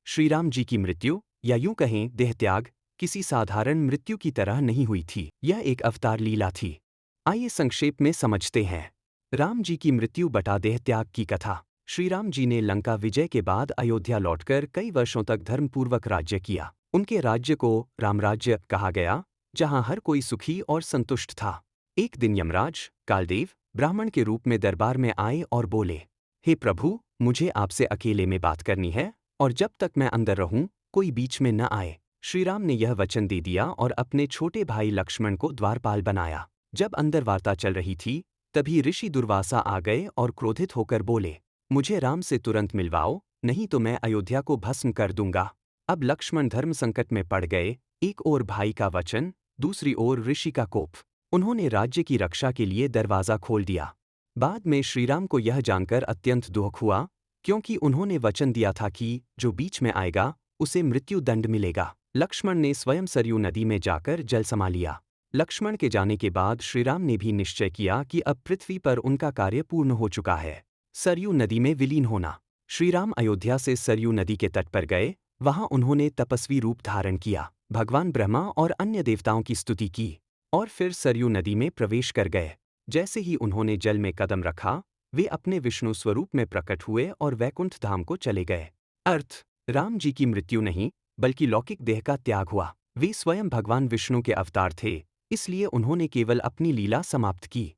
श्रीराम जी की मृत्यु, या यूं कहें देहत्याग, किसी साधारण मृत्यु की तरह नहीं हुई थी। यह एक अवतार लीला थी। आइए संक्षेप में समझते हैं। राम जी की मृत्यु बटा देहत्याग की कथा। श्रीराम जी ने लंका विजय के बाद अयोध्या लौटकर कई वर्षों तक धर्मपूर्वक राज्य किया। उनके राज्य को रामराज्य कहा गया, जहां हर कोई सुखी और संतुष्ट था। एक दिन यमराज, कालदेव, ब्राह्मण के रूप में दरबार में आए और बोले, हे प्रभु, मुझे आपसे अकेले में बात करनी है, और जब तक मैं अंदर रहूं, कोई बीच में न आए। श्रीराम ने यह वचन दे दिया और अपने छोटे भाई लक्ष्मण को द्वारपाल बनाया। जब अंदर वार्ता चल रही थी, तभी ऋषि दुर्वासा आ गए और क्रोधित होकर बोले, मुझे राम से तुरंत मिलवाओ, नहीं तो मैं अयोध्या को भस्म कर दूंगा। अब लक्ष्मण धर्म संकट में पड़ गए। एक ओर भाई का वचन, दूसरी ओर ऋषि का कोप। उन्होंने राज्य की रक्षा के लिए दरवाजा खोल दिया। बाद में श्रीराम को यह जानकर अत्यंत दुख हुआ, क्योंकि उन्होंने वचन दिया था कि जो बीच में आएगा उसे मृत्यु दंड मिलेगा। लक्ष्मण ने स्वयं सरयू नदी में जाकर जल समा लिया। लक्ष्मण के जाने के बाद श्रीराम ने भी निश्चय किया कि अब पृथ्वी पर उनका कार्य पूर्ण हो चुका है। सरयू नदी में विलीन होना। श्रीराम अयोध्या से सरयू नदी के तट पर गए। वहां उन्होंने तपस्वी रूप धारण किया, भगवान ब्रह्मा और अन्य देवताओं की स्तुति की, और फिर सरयू नदी में प्रवेश कर गए। जैसे ही उन्होंने जल में कदम रखा, वे अपने विष्णु स्वरूप में प्रकट हुए और वैकुंठ धाम को चले गए। अर्थ, राम जी की मृत्यु नहीं, बल्कि लौकिक देह का त्याग हुआ। वे स्वयं भगवान विष्णु के अवतार थे, इसलिए उन्होंने केवल अपनी लीला समाप्त की।